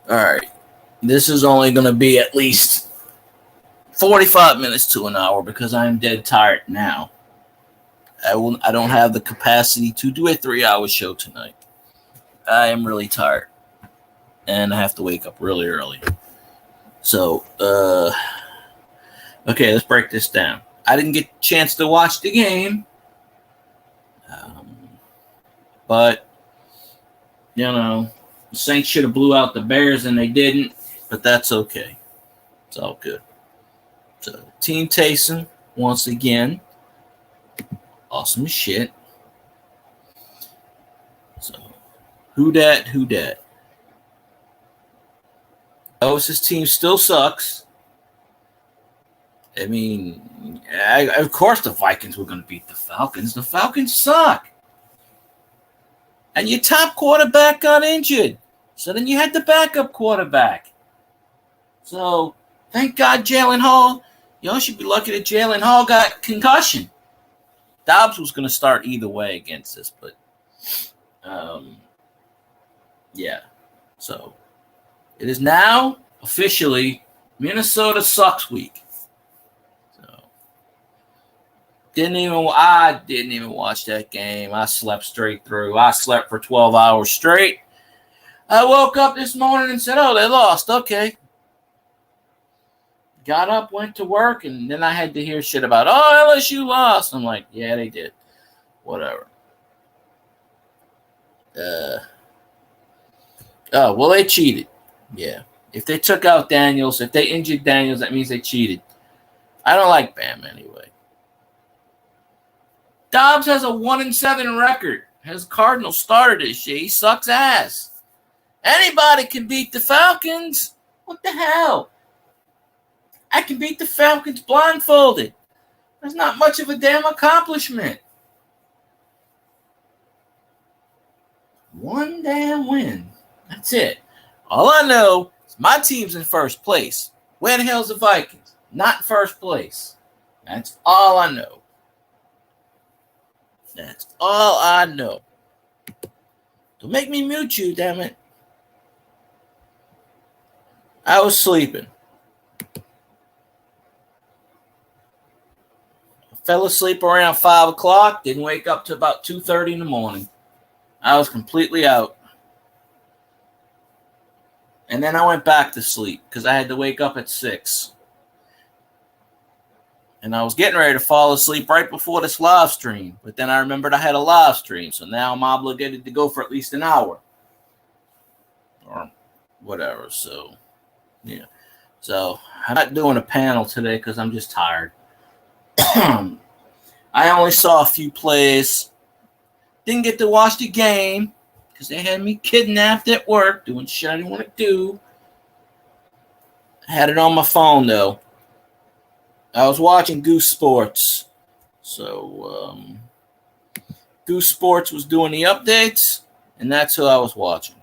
All right. This is only going to be at least 45 minutes to an hour because I am dead tired now. I don't have the capacity to do a 3 hour show tonight. I am really tired. And I have to wake up really early. So, okay, let's break this down. I didn't get a chance to watch the game. Um, but, the Saints should have blew out the Bears and they didn't. But that's okay. It's all good. So, Team Taysom, once again, awesome as shit. So, who dat? Elvis's team still sucks. I mean, of course the Vikings were going to beat the Falcons. The Falcons suck. And your top quarterback got injured. So then you had the backup quarterback. So, thank God Jalen Hall. Y'all should be lucky that Jalen Hall got concussion. Dobbs was going to start either way against this, but yeah. So, it is now officially Minnesota sucks week. So, I didn't even watch that game. I slept straight through. I slept for 12 hours straight. I woke up this morning and said, oh, they lost. Okay. Got up, went to work, and then I had to hear shit about, oh, LSU lost. I'm like, yeah, they did. Whatever. Well, they cheated. Yeah. If they took out Daniels, if they injured Daniels, that means they cheated. I don't like Bam anyway. Dobbs has a 1-7 record. Has Cardinals started this year. He sucks ass. Anybody can beat the Falcons. What the hell? I can beat the Falcons blindfolded. That's not much of a damn accomplishment. One damn win. That's it. All I know is my team's in first place. Where the hell's the Vikings? Not first place. That's all I know. That's all I know. Don't make me mute you, damn it. I was sleeping. Fell asleep around 5 o'clock. Didn't wake up to about 2:30 in the morning. I was completely out. And then I went back to sleep because I had to wake up at 6. And I was getting ready to fall asleep right before this live stream. But then I remembered I had a live stream. So now I'm obligated to go for at least an hour. Or whatever. So, yeah. So I'm not doing a panel today because I'm just tired. I only saw a few plays. Didn't get to watch the game because they had me kidnapped at work doing shit I didn't want to do. I had it on my phone, though. I was watching Goose Sports. So, Goose Sports was doing the updates, and that's who I was watching.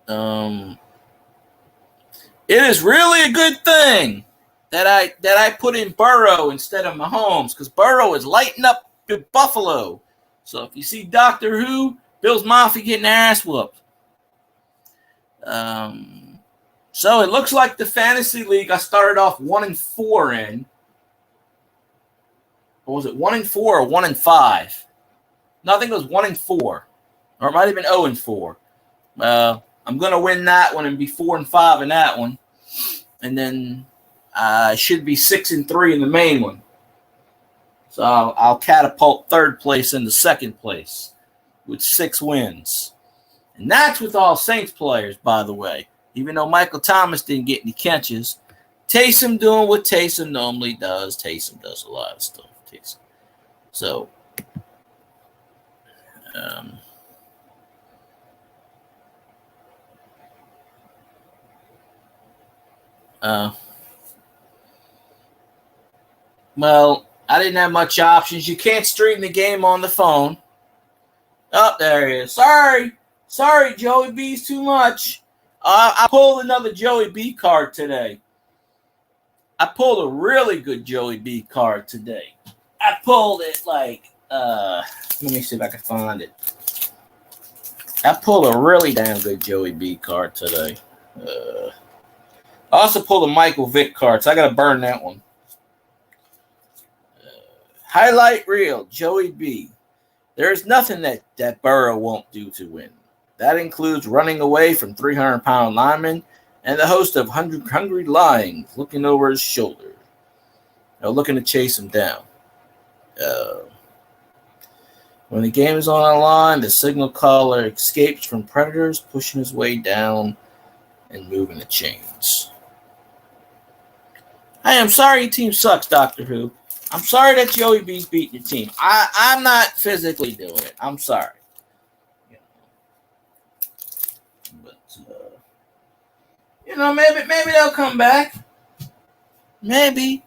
It is really a good thing that I put in Burrow instead of Mahomes because Burrow is lighting up Buffalo. So if you see Doctor Who, Bill's Mafia getting their ass whooped. So it looks like the fantasy league I started off 1-4 in. Or was it 1-4 or 1-5? No, I think it was 1-4. Or it might have been 0-4. I'm going to win that one and be 4-5 in that one. And then I should be 6-3 in the main one. So I'll catapult third place into second place with 6 wins. And that's with all Saints players, by the way. Even though Michael Thomas didn't get any catches. Taysom doing what Taysom normally does. Taysom does a lot of stuff. Taysom. So, well, I didn't have much options. You can't stream the game on the phone. Oh, there he is. Sorry, Joey B's too much. I pulled another Joey B card today. I pulled a really good Joey B card today. I pulled it like, let me see if I can find it. I pulled a really damn good Joey B card today. I also pulled a Michael Vick card, so I got to burn that one. Highlight reel, Joey B. There is nothing that Burrow won't do to win. That includes running away from 300-pound linemen and the host of Hungry Lions looking over his shoulder, looking to chase him down. When the game is on the line, the signal caller escapes from predators, pushing his way down and moving the chains. I am sorry your team sucks, Doctor Who. I'm sorry that Joey B's beating your team. I'm not physically doing it. I'm sorry. But maybe they'll come back. Maybe.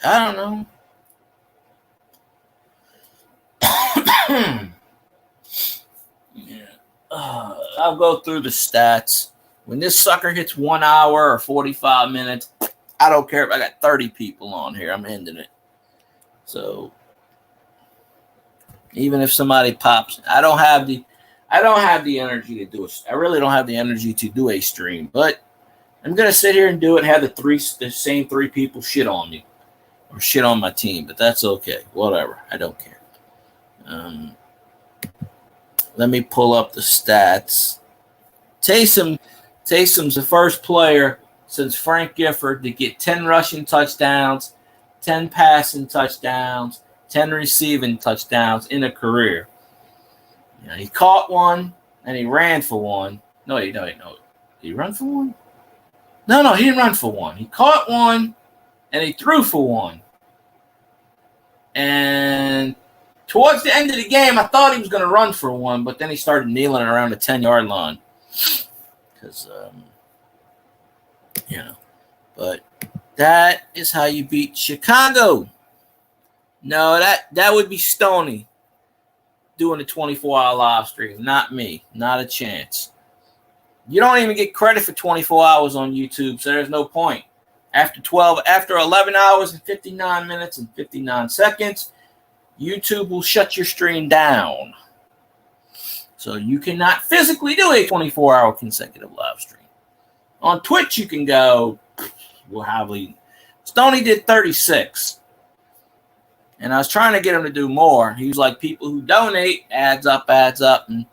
I don't know. I'll go through the stats. When this sucker hits 1 hour or 45 minutes, I don't care if I got 30 people on here. I'm ending it. So even if somebody pops, I don't have the energy to do it. I really don't have the energy to do a stream, but I'm gonna sit here and do it and have the same three people shit on me or shit on my team, but that's okay. Whatever. I don't care. Let me pull up the stats. Taysom's the first player since Frank Gifford to get 10 rushing touchdowns, 10 passing touchdowns, 10 receiving touchdowns in a career. He caught one and he ran for one. No. Did he run for one? No, he didn't run for one. He caught one and he threw for one. And towards the end of the game, I thought he was going to run for one, but then he started kneeling around the 10-yard line. Because, but that is how you beat Chicago. No, that would be Stoney doing a 24-hour live stream, not me. Not a chance. You don't even get credit for 24 hours on YouTube, so there's no point. After 11 hours and 59 minutes and 59 seconds, YouTube will shut your stream down. So you cannot physically do a 24-hour consecutive live stream. On Twitch, you can go, Stoney did 36. And I was trying to get him to do more. He was like, people who donate, adds up. And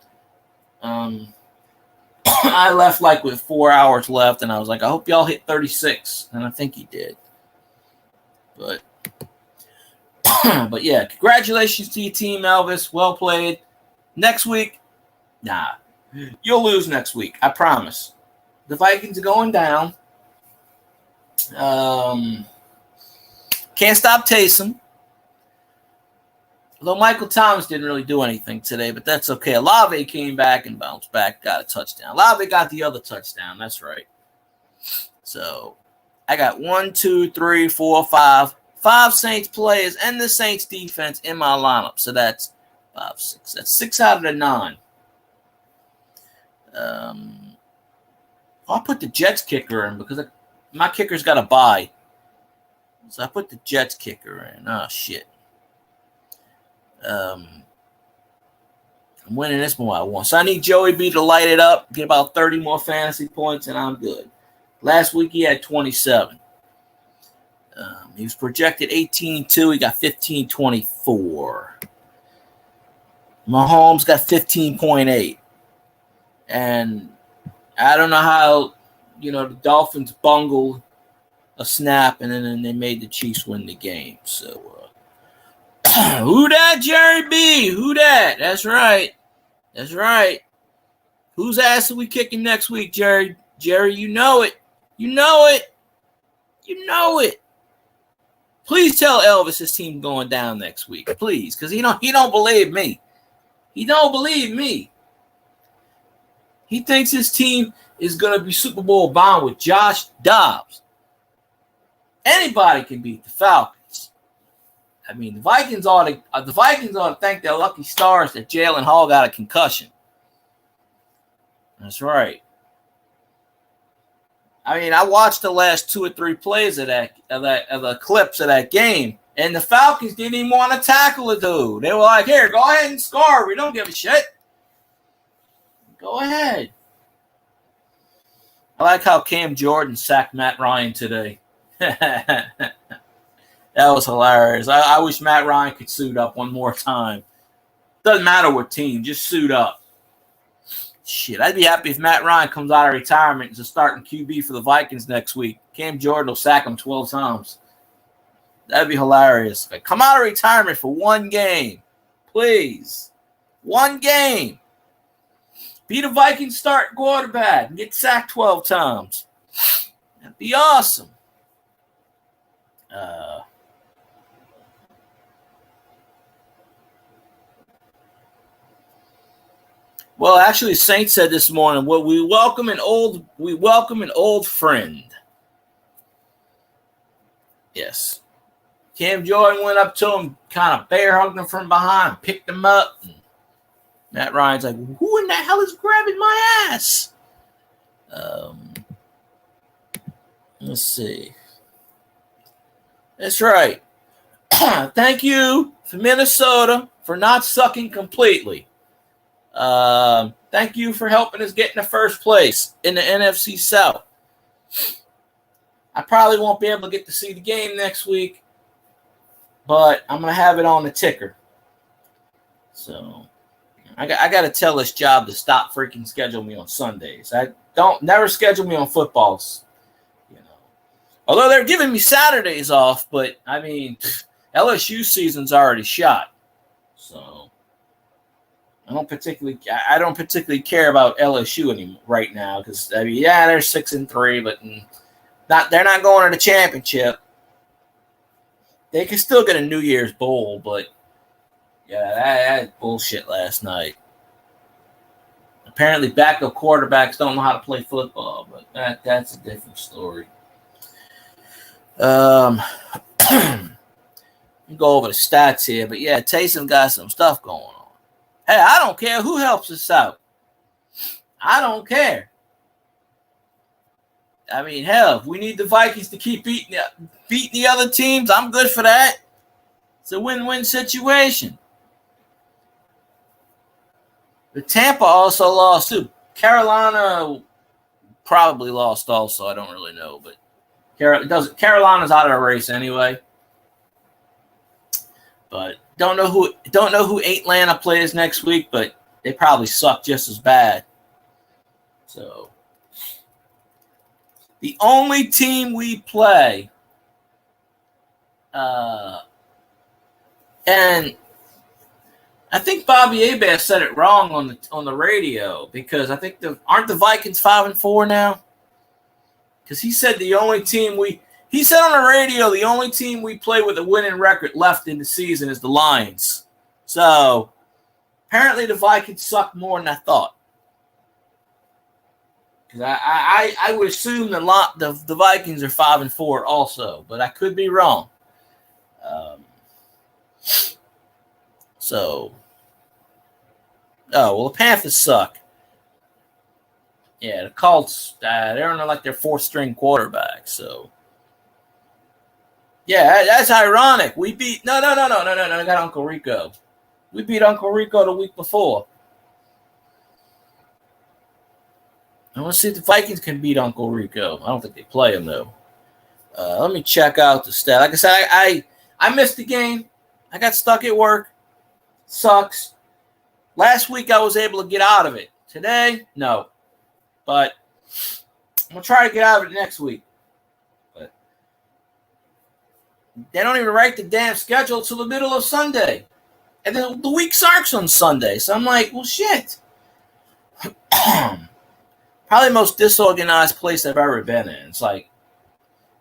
I left with 4 hours left, and I was like, I hope y'all hit 36. And I think he did. But yeah, congratulations to your team, Elvis. Well played. Next week, you'll lose next week. I promise. The Vikings are going down. Can't stop Taysom. Although Michael Thomas didn't really do anything today, but that's okay. Olave came back and bounced back, got a touchdown. Olave got the other touchdown. That's right. So I got 1, 2, 3, 4, 5 Saints players and the Saints defense in my lineup. So that's 5, 6. That's 6 out of the 9. I'll put the Jets kicker in because my kicker's got a bye. So I put the Jets kicker in. Oh, shit. I'm winning this one by 1. So I need Joey B to light it up, get about 30 more fantasy points, and I'm good. Last week he had 27. He was projected 18-2. He got 15-24. Mahomes got 15.8. And I don't know how, the Dolphins bungled a snap, and then they made the Chiefs win the game. So, who that, Jerry B? Who that? That's right. Whose ass are we kicking next week, Jerry? Jerry, you know it. Please tell Elvis his team going down next week, please, because he don't believe me. He don't believe me. He thinks his team is going to be Super Bowl bound with Josh Dobbs. Anybody can beat the Falcons. I mean, the Vikings ought to thank their lucky stars that Jalen Hall got a concussion. That's right. I mean, I watched the last 2 or 3 plays of the clips of that game, and the Falcons didn't even want to tackle the dude. They were like, "Here, go ahead and score. We don't give a shit." Go ahead. I like how Cam Jordan sacked Matt Ryan today. That was hilarious. I wish Matt Ryan could suit up one more time. Doesn't matter what team, just suit up. Shit, I'd be happy if Matt Ryan comes out of retirement and is a starting QB for the Vikings next week. Cam Jordan will sack him 12 times. That'd be hilarious. Like, come out of retirement for one game. Please. One game. Be the Vikings starting quarterback and get sacked 12 times. That'd be awesome. Well, actually, Saint said this morning, well, we welcome an old friend. Yes. Cam Jordan went up to him, kind of bear hugged him from behind, picked him up. And Matt Ryan's like, who in the hell is grabbing my ass? Let's see. That's right. Thank you for Minnesota for not sucking completely. Thank you for helping us get in the first place in the NFC South. I probably won't be able to get to see the game next week, but I'm going to have it on the ticker. So I got to tell this job to stop freaking scheduling me on Sundays. Never schedule me on footballs. Although they're giving me Saturdays off, but I mean, LSU season's already shot. So I don't particularly care about LSU anymore right now because I mean, yeah, they're 6-3, but they're not going to the championship. They can still get a New Year's Bowl, but yeah, that bullshit last night. Apparently, backup quarterbacks don't know how to play football, but that's a different story. Go over the stats here, but yeah, Taysom got some stuff going on. Hey, I don't care who helps us out. I don't care. I mean, hell, if we need the Vikings to keep beating the other teams, I'm good for that. It's a win-win situation. The Tampa also lost too. Carolina probably lost also. I don't really know, but Carolina's out of the race anyway. But don't know who Atlanta plays next week, but they probably suck just as bad. So the only team we play, and I think Bobby Abas said it wrong on the radio because I think aren't the Vikings 5-4 now? Because he said he said on the radio the only team we play with a winning record left in the season is the Lions. So apparently the Vikings suck more than I thought. Because I would assume the Vikings are 5-4 also, but I could be wrong. The Panthers suck. Yeah, the Colts, they're on like their fourth string quarterback. So, yeah, that's ironic. We beat no. I got Uncle Rico. We beat Uncle Rico the week before. I want to see if the Vikings can beat Uncle Rico. I don't think they play him though. Let me check out the stat. Like I said, I missed the game. I got stuck at work. Sucks. Last week I was able to get out of it. Today, no. But I'm going to try to get out of it next week. But they don't even write the damn schedule until the middle of Sunday. And then the week starts on Sunday. So I'm like, well, shit. Probably the most disorganized place I've ever been in. It's like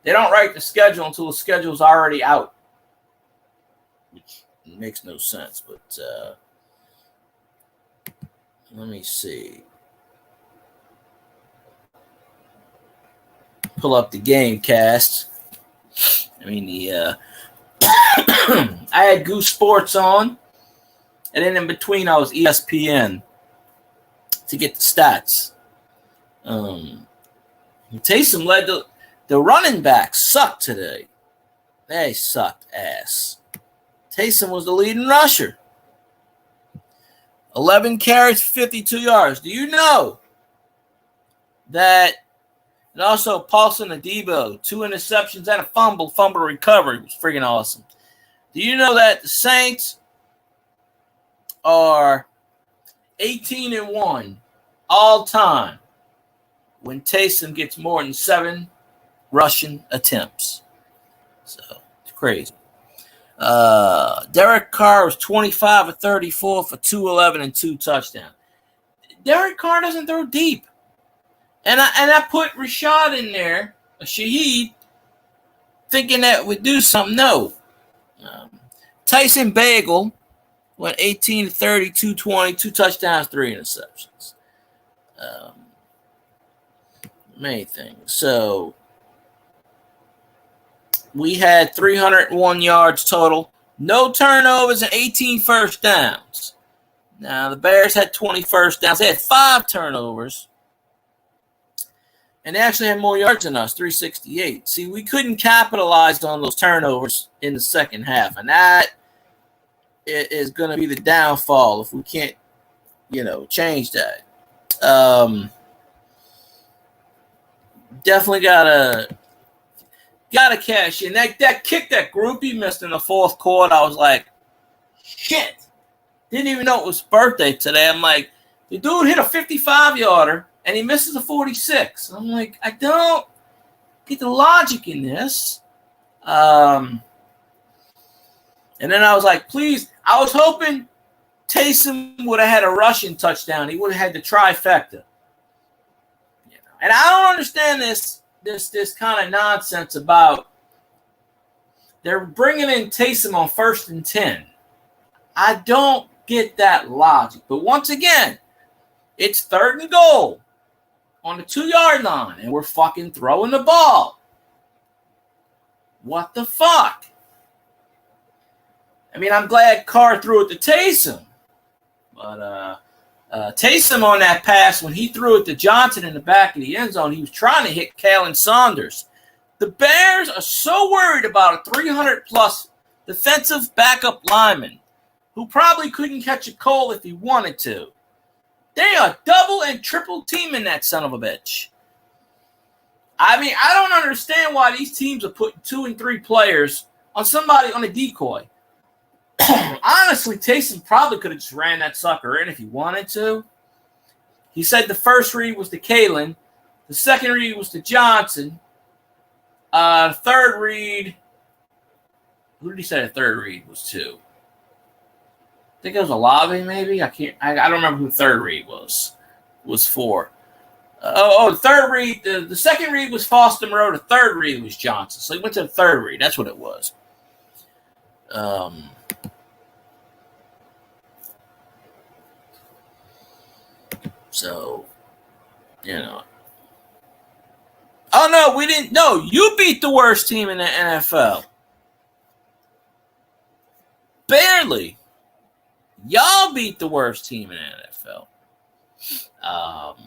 they don't write the schedule until the schedule's already out. Which makes no sense. But let me see. Pull up the game cast. I mean I had Goose Sports on, and then in between I was ESPN to get the stats. Taysom led the running backs sucked today. They sucked ass. Taysom was the leading rusher. 11 carries, 52 yards. Do you know that? And also, Paulson Adebo, 2 interceptions and a fumble recovery. It was freaking awesome. Do you know that the Saints are 18-1 all time when Taysom gets more than 7 rushing attempts? So it's crazy. Derek Carr was 25 of 34 for 211 and 2 touchdowns. Derek Carr doesn't throw deep. And I put Rashad in there, a Shaheed, thinking that would do something. No. Tyson Bagel went 18 to 30, 220, 2 touchdowns, 3 interceptions. Main thing. So we had 301 yards total, no turnovers, and 18 first downs. Now the Bears had 20 first downs. They had 5 turnovers. And they actually had more yards than us, 368. See, we couldn't capitalize on those turnovers in the second half. And that is going to be the downfall if we can't, change that. Definitely gotta cash in. That kick that Groupie missed in the fourth quarter, I was like, shit. Didn't even know it was birthday today. I'm like, the dude hit a 55-yarder. And he misses a 46. I'm like, I don't get the logic in this. And then I was like, please. I was hoping Taysom would have had a rushing touchdown. He would have had the trifecta. And I don't understand this kind of nonsense about they're bringing in Taysom on 1st and 10. I don't get that logic. But once again, it's 3rd and goal on the 2-yard line, and we're fucking throwing the ball. What the fuck? I mean, I'm glad Carr threw it to Taysom. But Taysom on that pass, when he threw it to Johnson in the back of the end zone, he was trying to hit Kalen Saunders. The Bears are so worried about a 300-plus defensive backup lineman who probably couldn't catch a cold if he wanted to. They are double and triple teaming that son of a bitch. I mean, I don't understand why these teams are putting 2 and 3 players on somebody on a decoy. Honestly, Taysom probably could have just ran that sucker in if he wanted to. He said the first read was to Kalen. The second read was to Johnson. Third read, who did he say the third read was to? I think it was Olave, maybe. I don't remember who the third read was for. The third read. The second read was Foster Moreau. The third read was Johnson. So he went to the third read. That's what it was. So, Oh no, we didn't. No, you beat the worst team in the NFL. Barely. Y'all beat the worst team in the NFL.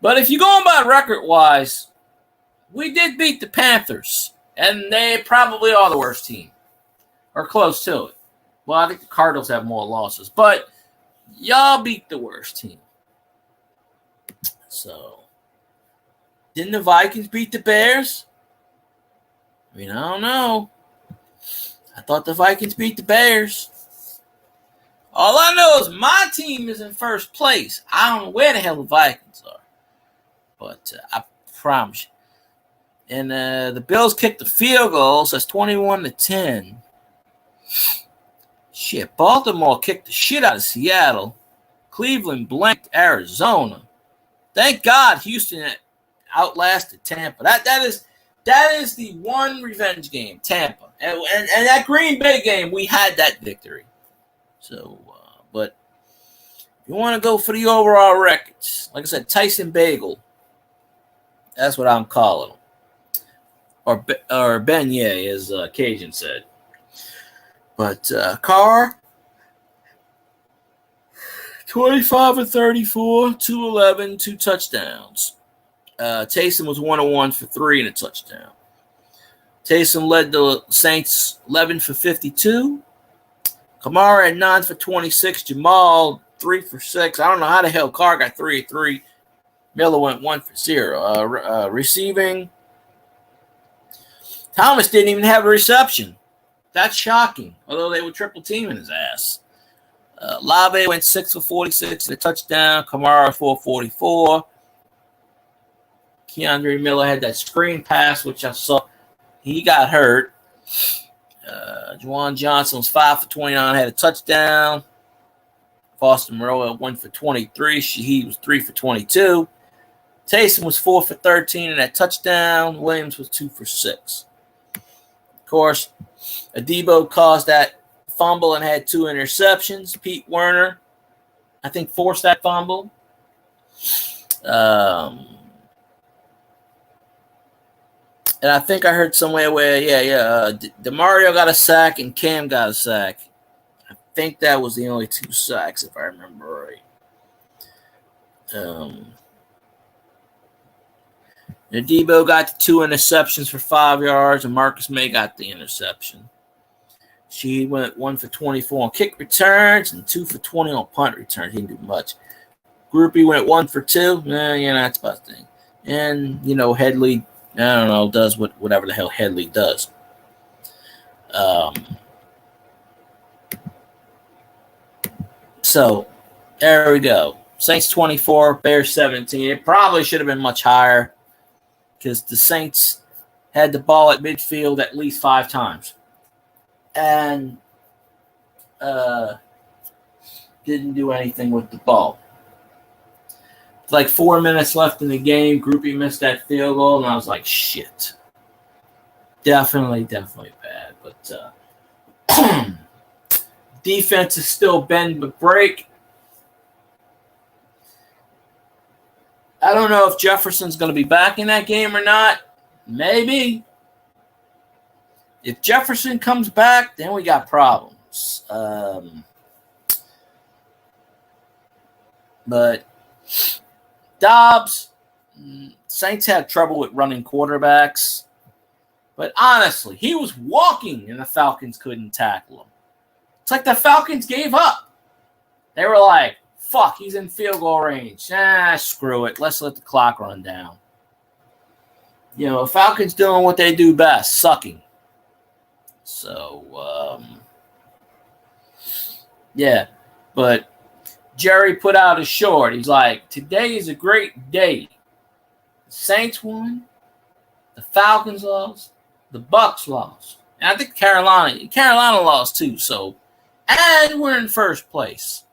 But if you're going by record-wise, we did beat the Panthers, and they probably are the worst team, or close to it. Well, I think the Cardinals have more losses, but y'all beat the worst team. So, didn't the Vikings beat the Bears? I mean, I don't know. I thought the Vikings beat the Bears. All I know is my team is in first place. I don't know where the hell the Vikings are. But I promise you. And the Bills kicked the field goal, so it's 21-10. Shit, Baltimore kicked the shit out of Seattle. Cleveland blanked Arizona. Thank God Houston outlasted Tampa. That is the one revenge game, Tampa. And that Green Bay game, we had that victory. So, but if you want to go for the overall records, like I said, Tyson Bagel. That's what I'm calling him. Or beignet, as Cajun said. But Carr, 25 of 34, 211, 2 touchdowns. Taysom was 1-1 for 3 and a touchdown. Taysom led the Saints 11 for 52. Kamara at 9 for 26. Jamal 3 for 6. I don't know how the hell Carr got 3 of 3. Miller went 1 for 0. Receiving, Thomas didn't even have a reception. That's shocking, although they were triple teaming his ass. Lave went 6 for 46 and a touchdown. Kamara 4 for 44. Keandre Miller had that screen pass, which I saw. He got hurt. Juwan Johnson was 5 for 29, had a touchdown. Foster Moreau at 1 for 23. He was 3 for 22. Taysom was 4 for 13 and that touchdown. Williams was 2 for 6. Of course, Adebo caused that fumble and had 2 interceptions. Pete Werner, I think, forced that fumble. And I think I heard somewhere where, DeMario got a sack and Cam got a sack. I think that was the only 2 sacks, if I remember right. Adebo got the 2 interceptions for 5 yards, and Marcus May got the interception. She went 1 for 24 on kick returns and 2 for 20 on punt returns. He didn't do much. Groupie went 1 for 2. That's about the thing. And, Headley, I don't know, does whatever the hell Headley does. So, there we go. Saints 24, Bears 17. It probably should have been much higher because the Saints had the ball at midfield at least 5 times. And didn't do anything with the ball. It's like 4 minutes left in the game. Groupie missed that field goal, and I was like, shit. Definitely bad. But defense is still bend but break. I don't know if Jefferson's going to be back in that game or not. Maybe. If Jefferson comes back, then we got problems. But Dobbs, Saints had trouble with running quarterbacks. But honestly, he was walking and the Falcons couldn't tackle him. It's like the Falcons gave up. They were like, fuck, he's in field goal range. Screw it. Let's let the clock run down. Falcons doing what they do best, sucking. So, but Jerry put out a short. He's like, today is a great day. The Saints won, the Falcons lost, the Bucks lost. And I think Carolina lost too. So, and we're in first place.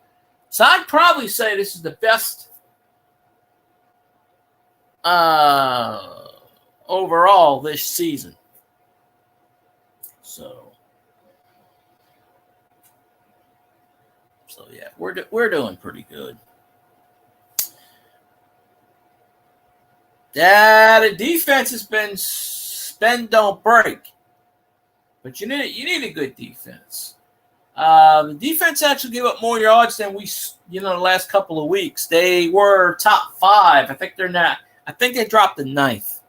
So I'd probably say this is the best overall this season. So yeah, we're doing pretty good. Yeah, the defense has been spend don't break, but you need a good defense. The defense actually gave up more yards than we, the last couple of weeks. They were top 5. I think they're not. I think they dropped the 9th.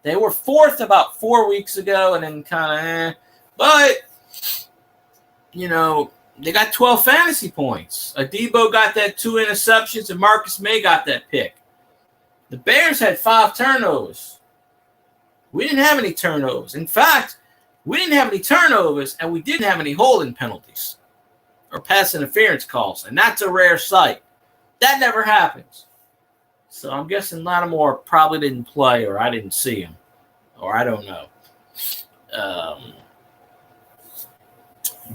They were 4th about 4 weeks ago, and then kind of, but they got 12 fantasy points. Adebo got that 2 interceptions, and Marcus May got that pick. The Bears had 5 turnovers. We didn't have any turnovers. In fact, we didn't have any turnovers, and we didn't have any holding penalties or pass interference calls, and that's a rare sight. That never happens. So I'm guessing Lattimore probably didn't play, or I didn't see him, or I don't know.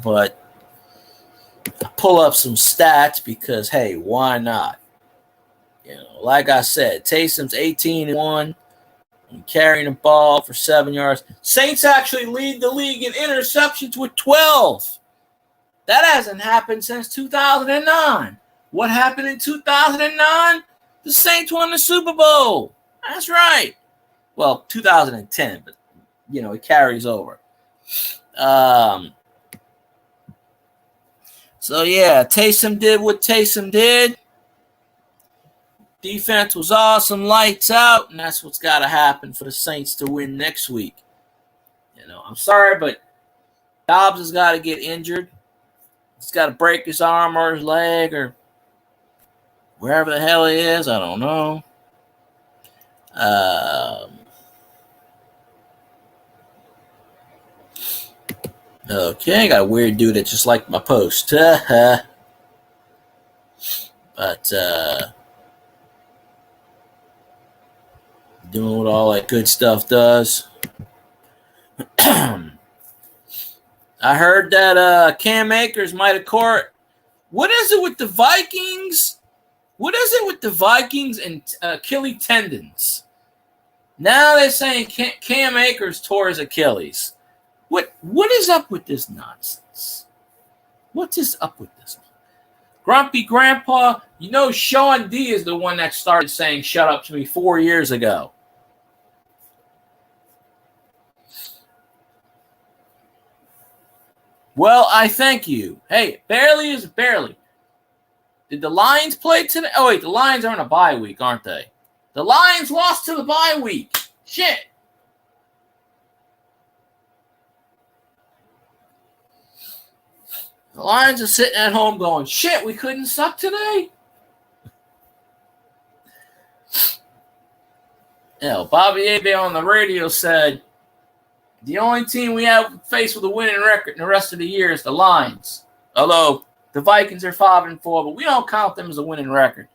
But I pull up some stats because, hey, why not? Like I said, Taysom's 18-1 and carrying the ball for 7 yards. Saints actually lead the league in interceptions with 12. That hasn't happened since 2009. What happened in 2009? The Saints won the Super Bowl. That's right. Well, 2010, but, it carries over. So, yeah, Taysom did what Taysom did. Defense was awesome, lights out, and that's what's got to happen for the Saints to win next week. I'm sorry, but Dobbs has got to get injured. He's got to break his arm or his leg or wherever the hell he is, I don't know. Okay, got a weird dude that just liked my post. But doing what all that good stuff does. I heard that Cam Akers might have caught. What is it with the Vikings? What is it with the Vikings and Achilles tendons? Now they're saying Cam Akers tore his Achilles. What is up with this nonsense? What is up with this? Grumpy Grandpa, you know Sean D is the one that started saying shut up to me 4 years ago. Well, I thank you. Hey, barely is barely. Did the Lions play today? Oh, wait, the Lions are on a bye week, aren't they? The Lions lost to the bye week. Shit. The Lions are sitting at home going, shit, we couldn't suck today? Bobby Abe on the radio said, the only team we have faced with a winning record in the rest of the year is the Lions. Although the Vikings are 5-4, but we don't count them as a winning record.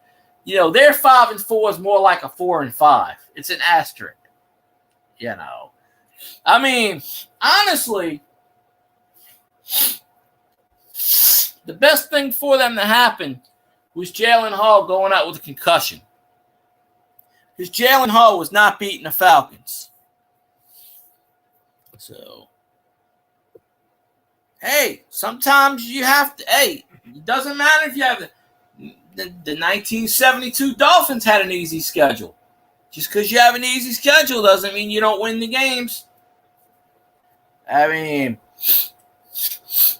You know, their 5-4 is more like a 4-5. It's an asterisk. You know. I mean, honestly, the best thing for them to happen was Jalen Hall going out with a concussion. Because Jalen Hall was not beating the Falcons. So, hey, sometimes you have to, hey, it doesn't matter if you have the 1972 Dolphins had an easy schedule. Just because you have an easy schedule doesn't mean you don't win the games. I mean,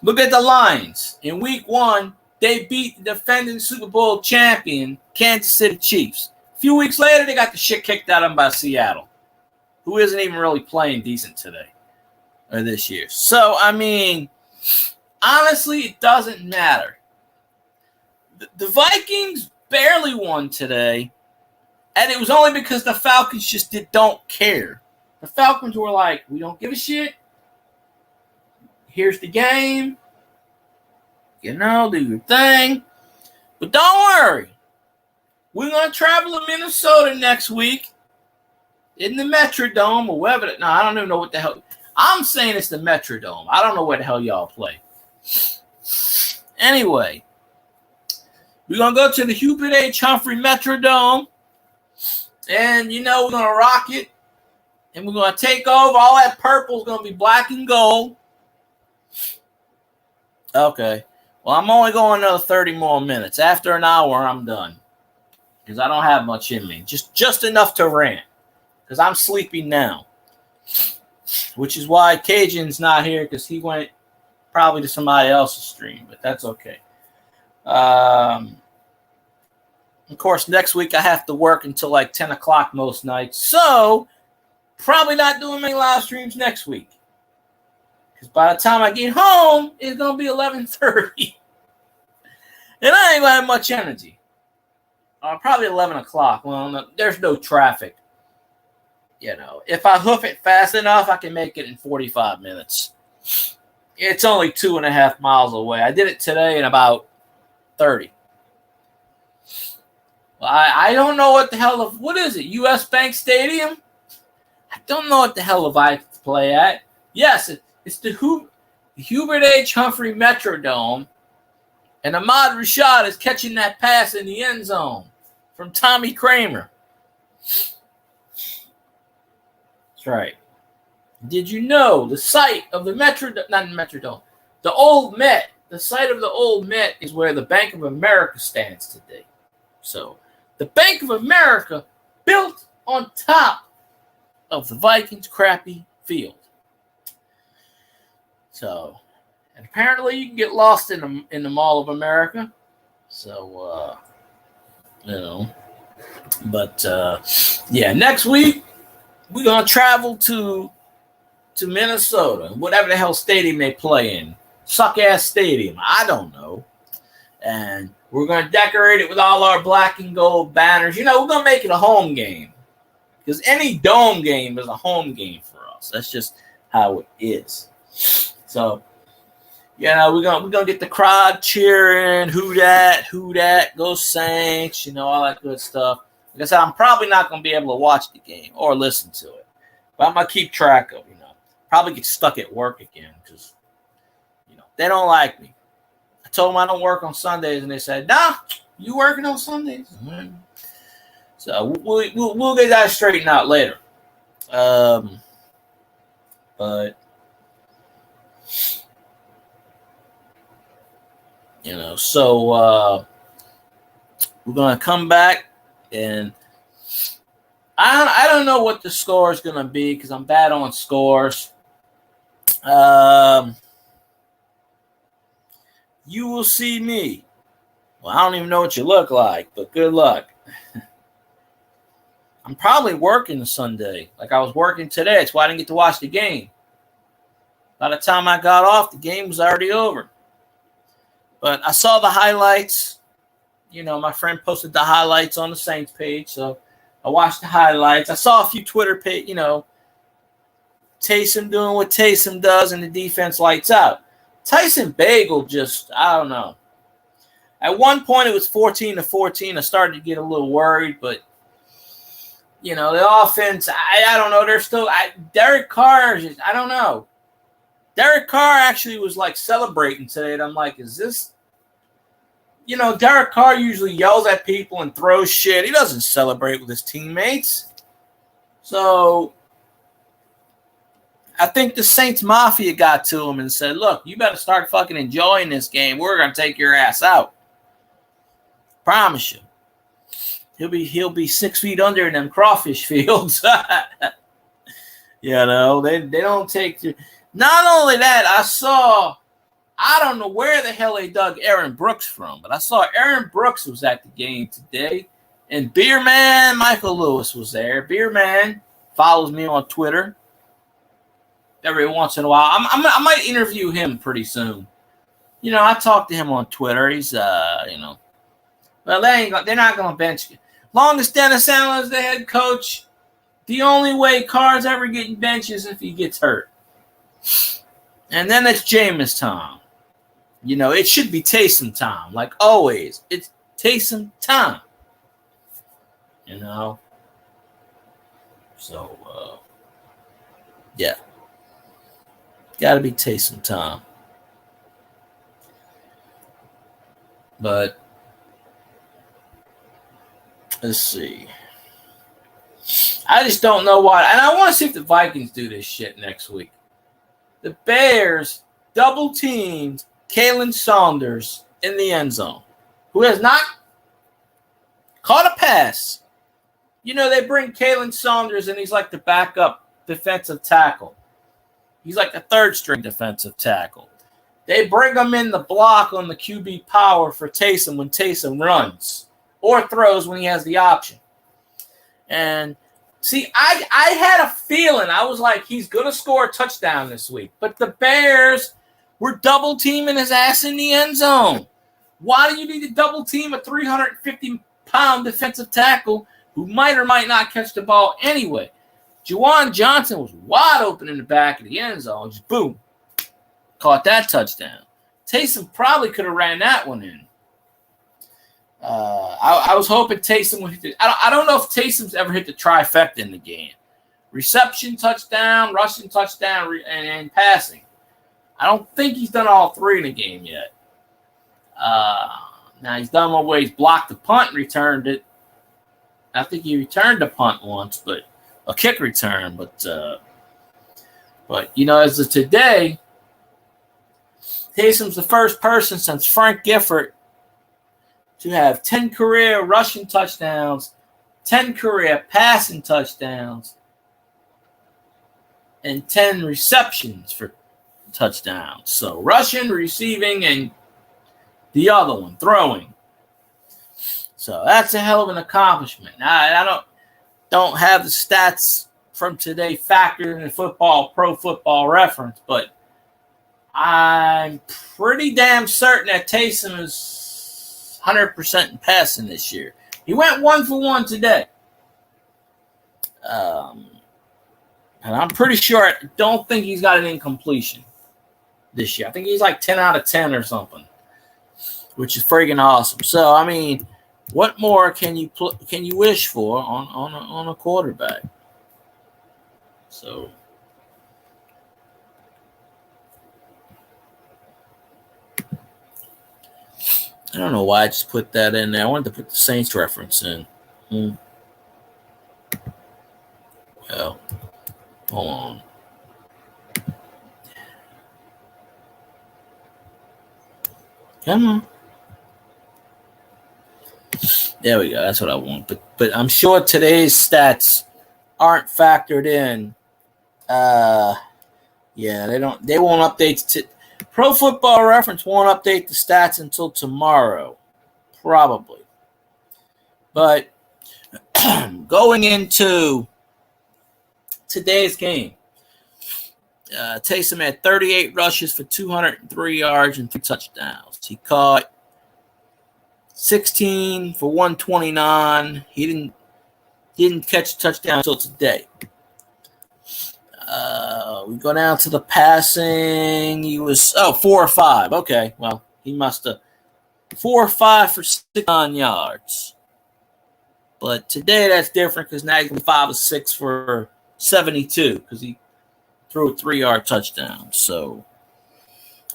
look at the Lions. In week 1, they beat the defending Super Bowl champion, Kansas City Chiefs. A few weeks later, they got the shit kicked out of them by Seattle, who isn't even really playing decent today or this year. So, I mean, honestly, it doesn't matter. The Vikings barely won today, and it was only because the Falcons just don't care. The Falcons were like, we don't give a shit. Here's the game. You know, do your thing. But don't worry. We're going to travel to Minnesota next week in the Metrodome or wherever. No, I don't even know what the hell. I'm saying it's the Metrodome. I don't know where the hell y'all play. Anyway, we're going to go to the Hubert H. Humphrey Metrodome. And, you know, we're going to rock it. And we're going to take over. All that purple is going to be black and gold. Okay. Well, I'm only going another 30 more minutes. After an hour, I'm done. Because I don't have much in me. Just enough to rant. Because I'm sleepy now. Which is why Cajun's not here. Because he went probably to somebody else's stream. But that's okay. Of course, next week I have to work until like 10 o'clock most nights. So, probably not doing many live streams next week. Because by the time I get home, it's going to be 11:30. And I ain't going to have much energy. Probably 11 o'clock. Well, no, there's no traffic. You know, if I hoof it fast enough, I can make it in 45 minutes. It's only 2.5 miles away. I did it today in about 30. Well, I don't know what the hell of, what is it, U.S. Bank Stadium? I don't know what the hell of I play at. Yes, it's the Hubert H. Humphrey Metrodome. And Ahmad Rashad is catching that pass in the end zone from Tommy Kramer. That's right. Did you know the site of the Metrodome, the old Met, the site of the old Met is where the Bank of America stands today. So the Bank of America built on top of the Vikings' crappy field. So, and apparently you can get lost in the Mall of America. So, you know, but yeah, next week we're gonna travel to Minnesota, whatever the hell stadium they play in, suck ass stadium. I don't know. And we're going to decorate it with all our black and gold banners. We're going to make it a home game. Because any dome game is a home game for us. That's just how it is. So, we're gonna get the crowd cheering, who dat, go Saints, all that good stuff. Like I said, I'm probably not gonna be able to watch the game or listen to it, but I'm gonna keep track of. Probably get stuck at work again because they don't like me. I told them I don't work on Sundays, and they said, "Nah, you working on Sundays?" Mm-hmm. So we'll get that straightened out later. But so we're gonna come back, and I don't know what the score is gonna be because I'm bad on scores. You will see me. Well, I don't even know what you look like, but good luck. I'm probably working Sunday, like I was working today. That's why I didn't get to watch the game. By the time I got off, the game was already over. But I saw the highlights. My friend posted the highlights on the Saints page, so I watched the highlights. I saw a few Twitter page, Taysom doing what Taysom does, and the defense lights out. Tyson Bagel just, I don't know. At one point, it was 14-14. I started to get a little worried, but the offense, I don't know. They're still Derek Carr, I don't know. Derek Carr actually was like celebrating today, and I'm like, is this? Derek Carr usually yells at people and throws shit. He doesn't celebrate with his teammates. So I think the Saints Mafia got to him and said, look, you better start fucking enjoying this game. We're going to take your ass out. Promise you. He'll be 6 feet under in them crawfish fields. They don't take – not only that, I don't know where the hell they dug Aaron Brooks from, but I saw Aaron Brooks was at the game today, and Beer Man Michael Lewis was there. Beer Man follows me on Twitter every once in a while. I might interview him pretty soon. I talked to him on Twitter. He's, well, they're not going to bench you. Long as Dennis Allen is the head coach, the only way Carr's ever getting benched is if he gets hurt. And then it's Jameis time. It should be Taysom time. Like always, it's Taysom time. So, yeah. Got to be Taysom time. But let's see. I just don't know why. And I want to see if the Vikings do this shit next week. The Bears double-teamed Kalen Saunders in the end zone, who has not caught a pass. They bring Kalen Saunders, and he's like the backup defensive tackle. He's like the third-string defensive tackle. They bring him in the block on the QB power for Taysom when Taysom runs or throws when he has the option. And see, I had a feeling. I was like, he's going to score a touchdown this week. But the Bears were double-teaming his ass in the end zone. Why do you need to double-team a 350-pound defensive tackle who might or might not catch the ball anyway? Juwan Johnson was wide open in the back of the end zone. Just boom. Caught that touchdown. Taysom probably could have ran that one in. I was hoping Taysom would hit the – I don't know if Taysom's ever hit the trifecta in the game. Reception, touchdown, rushing, touchdown, and passing. I don't think he's done all three in the game yet. Now, he's done one where he's blocked the punt and returned it. I think he returned the punt once, but a kick return. But as of today, Taysom's the first person since Frank Gifford to have 10 career rushing touchdowns, 10 career passing touchdowns, and 10 receptions for touchdowns. So rushing, receiving, and the other one, throwing. So that's a hell of an accomplishment. Now, I don't have the stats from today factored in Pro Football Reference, but I'm pretty damn certain that Taysom is 100% in passing this year. He went 1 for 1 today. And I'm pretty sure, I don't think he's got an incompletion this year. I think he's like 10 out of 10 or something, which is friggin' awesome. So, I mean, what more can you wish for on a quarterback? So, I don't know why I just put that in there. I wanted to put the Saints reference in. Well, hold on. Come on. There we go. That's what I want. But I'm sure today's stats aren't factored in. Yeah, they won't update. Pro Football Reference won't update the stats until tomorrow, probably. But going into today's game, Taysom had 38 rushes for 203 yards and 3 touchdowns. He caught 16 for 129. He didn't catch a touchdown until today. We go down to the passing. He was 4 or 5. Okay, well, he must have 4 or 5 for 69 yards. But today that's different because now he's 5 or 6 for 72 because he threw a 3-yard touchdown. So,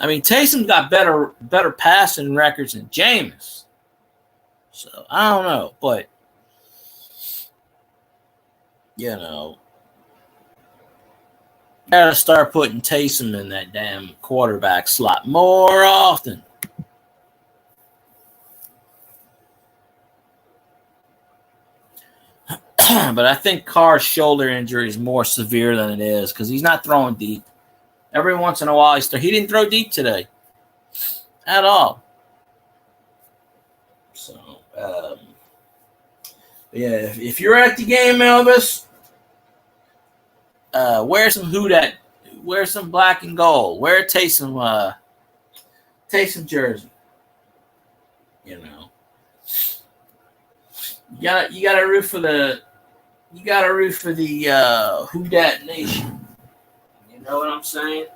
I mean, Taysom's got better passing records than Jameis. So, I don't know, but, you know, gotta start putting Taysom in that damn quarterback slot more often. But I think Carr's shoulder injury is more severe than it is because he's not throwing deep. Every once in a while, he didn't throw deep today at all. So, yeah, if you're at the game, Elvis, wear some Houdat, wear some black and gold, wear a Taysom jersey. You know, you gotta root for the Houdat Nation. You know what I'm saying?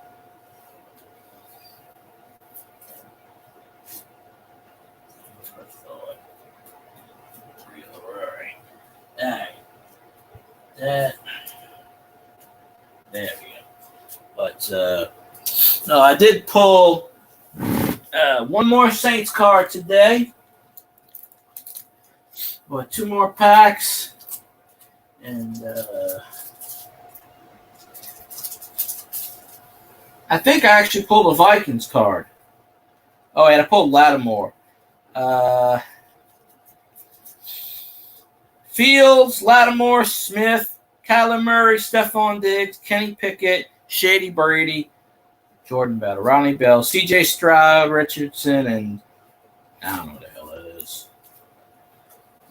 There we go. But no, I did pull one more Saints card today. But 2 more packs. And I think I actually pulled a Vikings card. Oh, and I pulled Lattimore. Fields, Lattimore, Smith, Kyler Murray, Stephon Diggs, Kenny Pickett, Shady Brady, Jordan Battle, Ronnie Bell, C.J. Stroud, Richardson, and I don't know what the hell that is.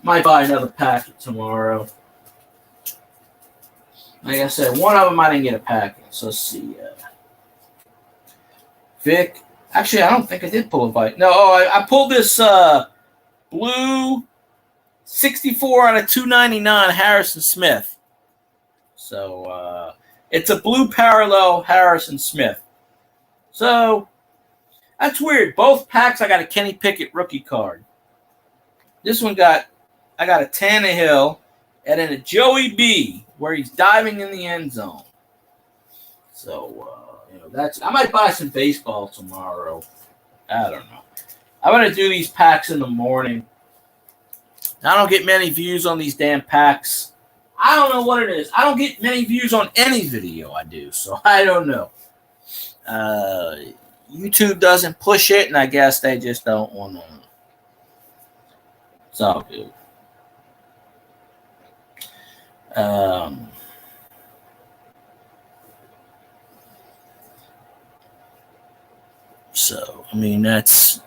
Might buy another packet tomorrow. Like I said, one of them I didn't get a packet. So let's see. Vic. Actually, I don't think I did pull a Vic. No, I pulled this blue 64 out of 299 Harrison Smith. So it's a blue parallel Harrison Smith. So that's weird. Both packs I got a Kenny Pickett rookie card. This one I got a Tannehill and then a Joey B where he's diving in the end zone. So I might buy some baseball tomorrow. I don't know. I'm gonna do these packs in the morning. I don't get many views on these damn packs. I don't know what it is. I don't get many views on any video I do, so I don't know. YouTube doesn't push it, and I guess they just don't want to. It's all good. So, I mean, that's,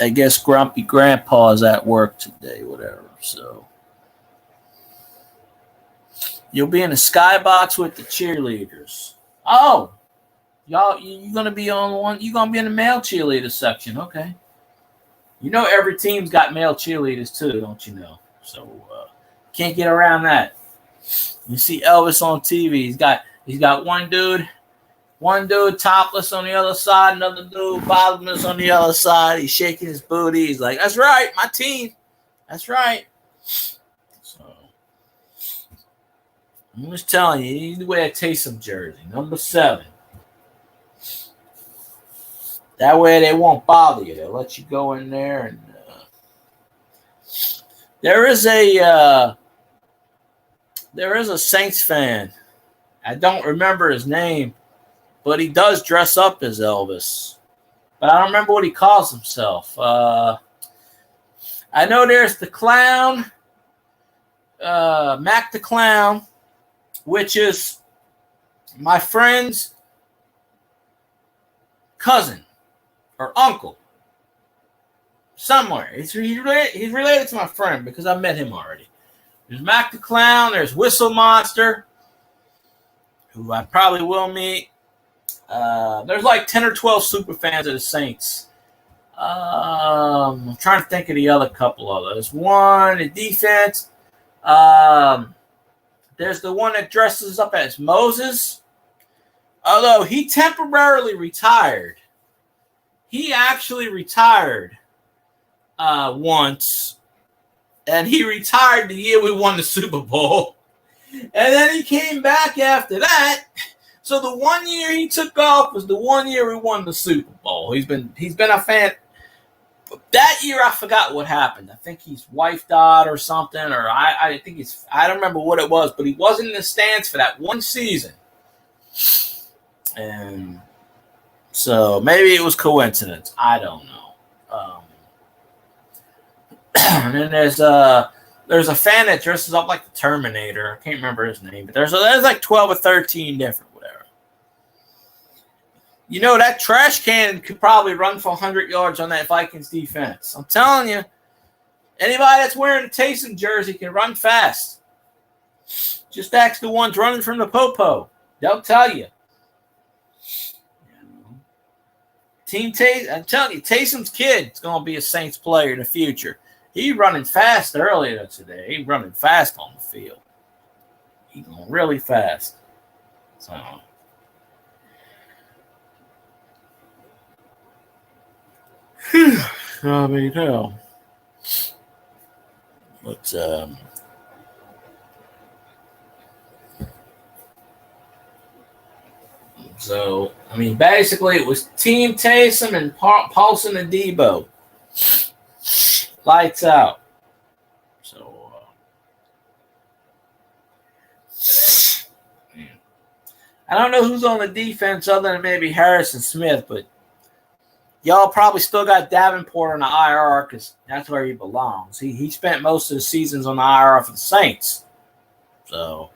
I guess Grumpy Grandpa's at work today, whatever. So, you'll be in the skybox with the cheerleaders. Oh, y'all, you're going to be on one. You're going to be in the male cheerleader section. Okay. You know every team's got male cheerleaders too, don't you know? So can't get around that. You see Elvis on TV. He's got one dude topless on the other side, another dude bottomless on the other side. He's shaking his booty. He's like, "That's right, my team. That's right." So I'm just telling you need to wear a Taysom jersey, number 7. That way they won't bother you. They'll let you go in there. And there is a Saints fan. I don't remember his name, but he does dress up as Elvis. But I don't remember what he calls himself. I know there's the Clown, Mac the Clown, which is my friend's cousin or uncle. Somewhere. He's related to my friend because I met him already. There's Mac the Clown. There's Whistle Monster, who I probably will meet. There's like 10 or 12 super fans of the Saints. I'm trying to think of the other couple of those. One, the defense. There's the one that dresses up as Moses. Although he temporarily retired. He actually retired once. And he retired the year we won the Super Bowl. And then he came back after that. So the 1 year he took off was the 1 year we won the Super Bowl. He's been a fan. That year I forgot what happened. I think his wife died or something, or I don't remember what it was, but he wasn't in the stands for that one season. And so maybe it was coincidence. I don't know. And then there's a fan that dresses up like the Terminator. I can't remember his name, but there's like 12 or 13 different, whatever. You know, that trash can could probably run for 100 yards on that Vikings defense. I'm telling you, anybody that's wearing a Taysom jersey can run fast. Just ask the ones running from the Popo. They'll tell you. Team Taysom, I'm telling you, Taysom's kid is going to be a Saints player in the future. He running fast earlier today. He running fast on the field. He going really fast. So I mean, hell. But so I mean, basically, it was Team Taysom and Paulson and Debo. Lights out. So, I don't know who's on the defense other than maybe Harrison Smith, but y'all probably still got Davenport on the IR because that's where he belongs. He spent most of the seasons on the IR for the Saints. So,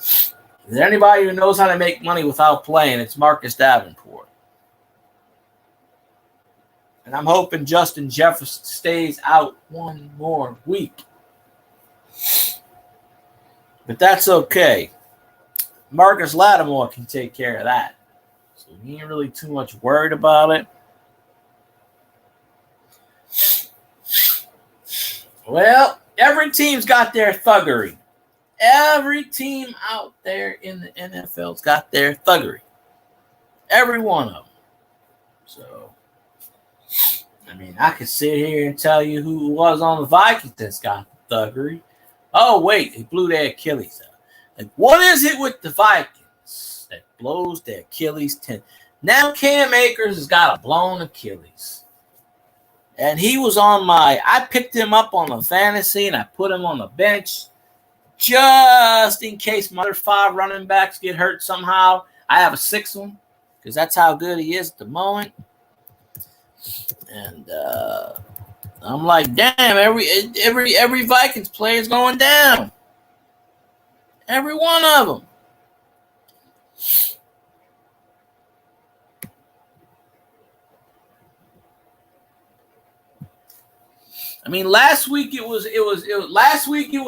is there anybody who knows how to make money without playing? It's Marcus Davenport. And I'm hoping Justin Jefferson stays out one more week. But that's okay. Marcus Lattimore can take care of that. So he ain't really too much worried about it. Well, every team's got their thuggery. Every team out there in the NFL's got their thuggery. Every one of them. So, I mean, I could sit here and tell you who was on the Vikings that's got the thuggery. Oh, wait, they blew their Achilles out. Like, what is it with the Vikings that blows their Achilles tendon? Now Cam Akers has got a blown Achilles. And he was on I picked him up on the fantasy and I put him on the bench just in case my other 5 running backs get hurt somehow. I have a 6th one because that's how good he is at the moment. And I'm like, damn, every Vikings player is going down. Every one of them. I mean, last week it was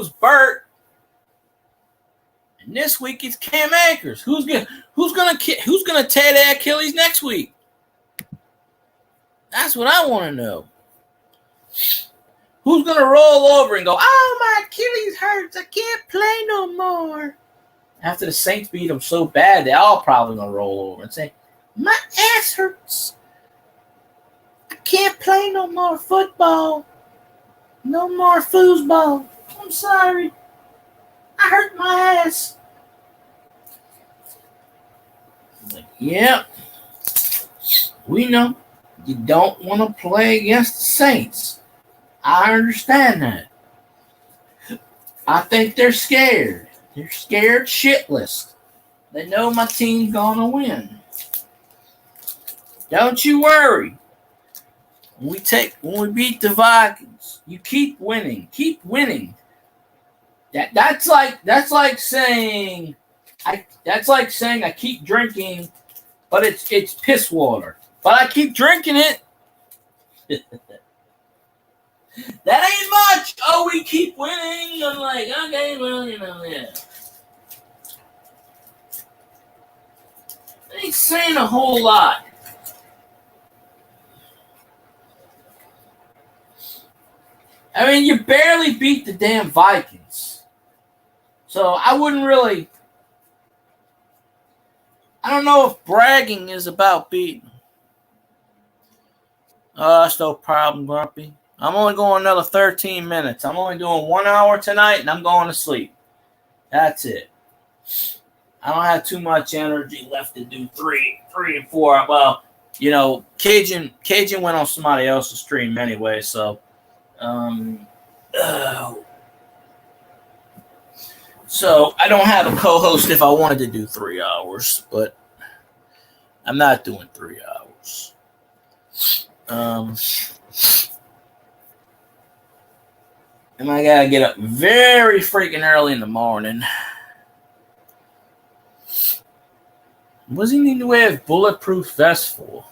Burt, and this week it's Cam Akers. Who's gonna tear their Achilles next week? That's what I want to know. Who's going to roll over and go, oh, my Achilles hurts. I can't play no more. After the Saints beat them so bad, they all probably going to roll over and say, my ass hurts. I can't play no more football. No more foosball. I'm sorry. I hurt my ass. Like, yeah, we know you don't want to play against the Saints. I understand that. I think they're scared. They're scared shitless. They know my team's going to win. Don't you worry. When we beat the Vikings, you keep winning. Keep winning. That's like saying I keep drinking, but it's piss water. But I keep drinking it. That ain't much. Oh, we keep winning. I'm like, okay, well, yeah. Ain't saying a whole lot. I mean, you barely beat the damn Vikings. So I wouldn't really. I don't know if bragging is about beating. That's no problem, Grumpy. I'm only going another 13 minutes. I'm only doing 1 hour tonight, and I'm going to sleep. That's it. I don't have too much energy left to do three and four. Well, Cajun went on somebody else's stream anyway, so. So I don't have a co-host if I wanted to do 3 hours, but I'm not doing 3 hours. And I gotta get up very freaking early in the morning. What does he need to wear a bulletproof vest for?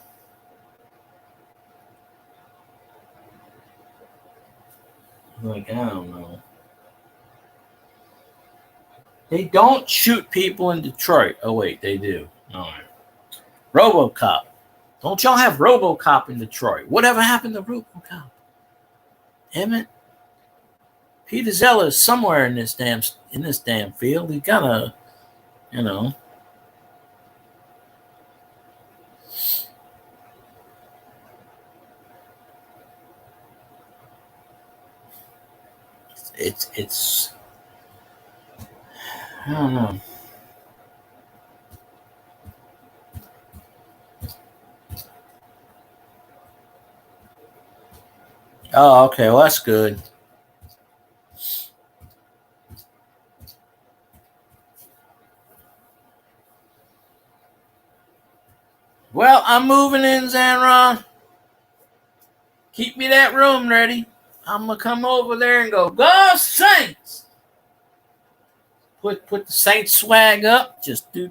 Like, I don't know. They don't shoot people in Detroit. Oh, wait, they do. All right. RoboCop. Don't y'all have RoboCop in Detroit? Whatever happened to RoboCop? Damn it. Peter Zeller is somewhere in this damn field. He gotta, It's I don't know. Oh, okay. Well, that's good. Well, I'm moving in, Zanron. Keep me that room ready. I'm gonna come over there and go Saints. Put the Saints swag up. Just do.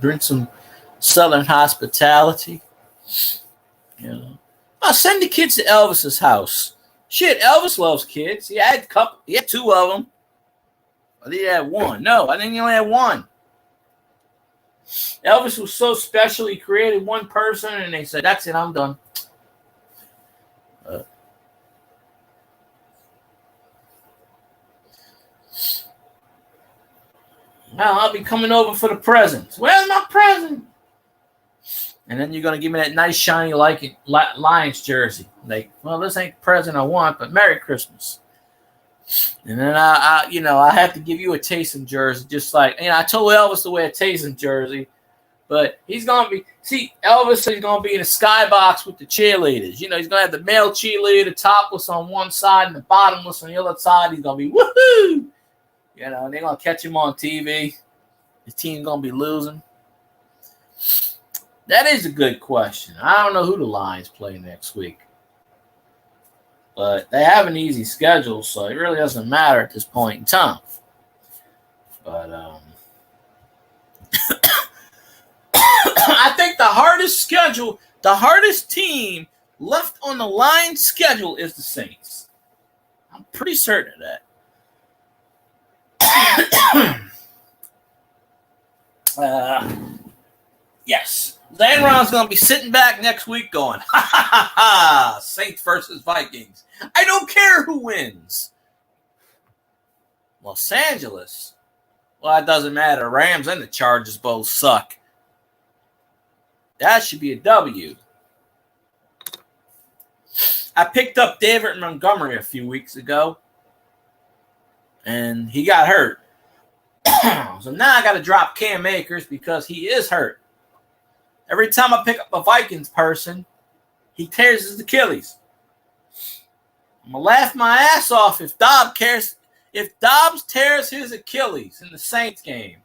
Bring some Southern hospitality. I'll send the kids to Elvis's house. Shit, Elvis loves kids. He had two of them. I think he had one. No, I think he only had one. Elvis was so special, he created one person, and they said, that's it, I'm done. Now I'll be coming over for the presents. Where's my present? And then you're going to give me that nice, shiny Lions jersey. Like, well, this ain't the present I want, but Merry Christmas. And then I have to give you a Taysom jersey, just like, I told Elvis to wear a Taysom jersey, but he's going to be, Elvis is going to be in a skybox with the cheerleaders. He's going to have the male cheerleader, topless on one side and the bottomless on the other side. He's going to be, woohoo! And they're going to catch him on TV. His team's going to be losing. That is a good question. I don't know who the Lions play next week. But they have an easy schedule, so it really doesn't matter at this point in time. But I think the hardest team left on the Lions schedule is the Saints. I'm pretty certain of that. Yes. Zanron's going to be sitting back next week going, ha ha ha ha, Saints versus Vikings. I don't care who wins. Los Angeles. Well, it doesn't matter. Rams and the Chargers both suck. That should be a W. I picked up David Montgomery a few weeks ago, and he got hurt. So now I got to drop Cam Akers because he is hurt. Every time I pick up a Vikings person, he tears his Achilles. I'm going to laugh my ass off if Dobbs tears his Achilles in the Saints game.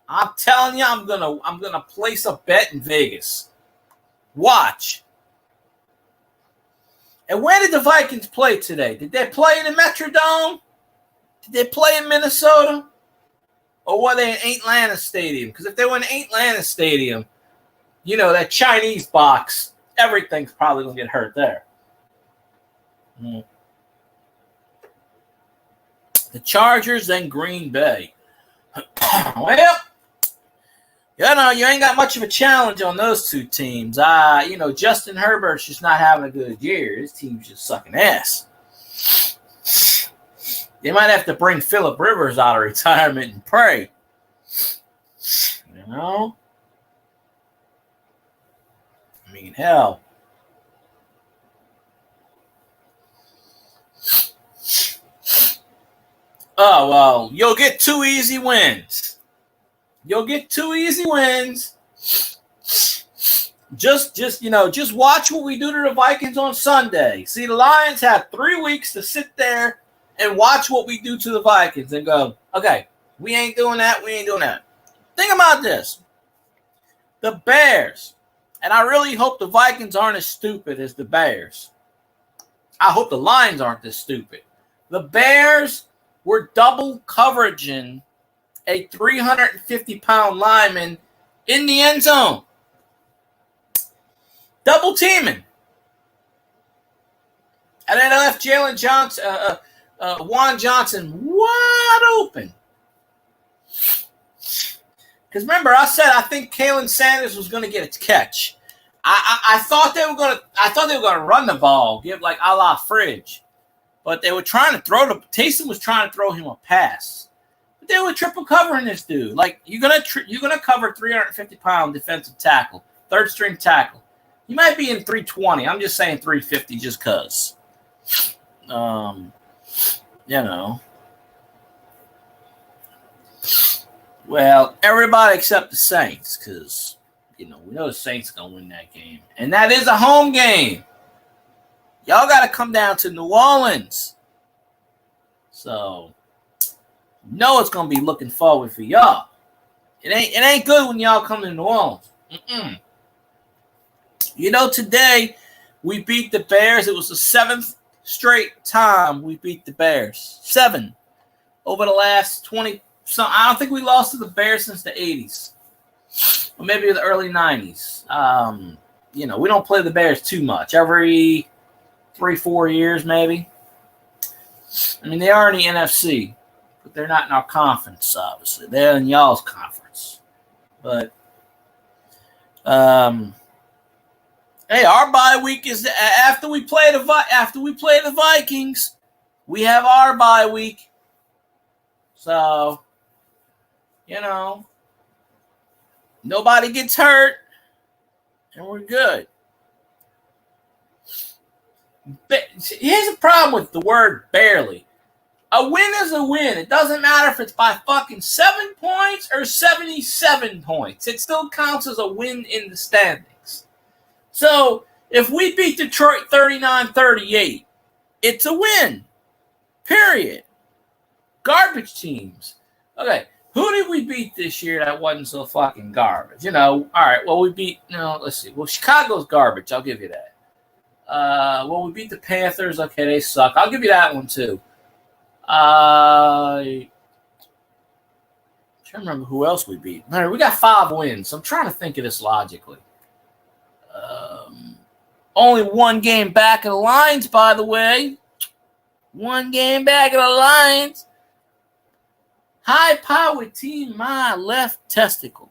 I'm telling you, I'm gonna place a bet in Vegas. Watch. And where did the Vikings play today? Did they play in the Metrodome? Did they play in Minnesota? Or were they in Atlanta Stadium? Because if they were in Atlanta Stadium, you know, that Chinese box, everything's probably going to get hurt there. The Chargers and Green Bay. Well, you know, you ain't got much of a challenge on those two teams. You know, Justin Herbert's just not having a good year. His team's just sucking ass. They might have to bring Phillip Rivers out of retirement and pray. You know? I mean, hell. Oh, well, you'll get 2 easy wins. You'll get 2 easy wins. Just watch what we do to the Vikings on Sunday. See, the Lions have 3 weeks to sit there and watch what we do to the Vikings and go, okay, we ain't doing that, we ain't doing that. Think about this. The Bears, and I really hope the Vikings aren't as stupid as the Bears. I hope the Lions aren't this stupid. The Bears were double coveraging a 350-pound lineman in the end zone. Double teaming. And then they left Jalen Johnson, Juwan Johnson wide open. Because remember, I said I think Kalen Sanders was going to get a catch. I thought they were going to run the ball, give like a la Fridge, but they were trying to throw Taysom was trying to throw him a pass. But they were triple covering this dude. Like you're gonna cover 350-pound defensive tackle, third string tackle. You might be in 320. I'm just saying 350 just cause. You know. Well, everybody except the Saints, because, you know, we know the Saints are going to win that game. And that is a home game. Y'all got to come down to New Orleans. So, you know it's going to be looking forward for y'all. It ain't good when y'all come to New Orleans. You know, today we beat the Bears. It was the 7th straight time we beat the Bears. 7 over the last 20. So I don't think we lost to the Bears since the 80s. Or maybe the early 90s. You know, we don't play the Bears too much. Every 3-4 years, maybe. I mean, they are in the NFC, but they're not in our conference, obviously. They're in y'all's conference. But, hey, our bye week is after we play the Vikings. We have our bye week. So, you know, nobody gets hurt, and we're good. But here's the problem with the word barely. A win is a win. It doesn't matter if it's by fucking 7 points or 77 points. It still counts as a win in the standings. So, if we beat Detroit 39-38, it's a win. Period. Garbage teams. Okay, who did we beat this year that wasn't so fucking garbage? You know, all right, well, we beat, let's see. Well, Chicago's garbage. I'll give you that. Well, we beat the Panthers. Okay, they suck. I'll give you that one, too. I'm trying to remember who else we beat. All right, we got 5 wins. I'm trying to think of this logically. Only 1 game back of the Lions, by the way. 1 game back of the Lions. High-powered team, my left testicle.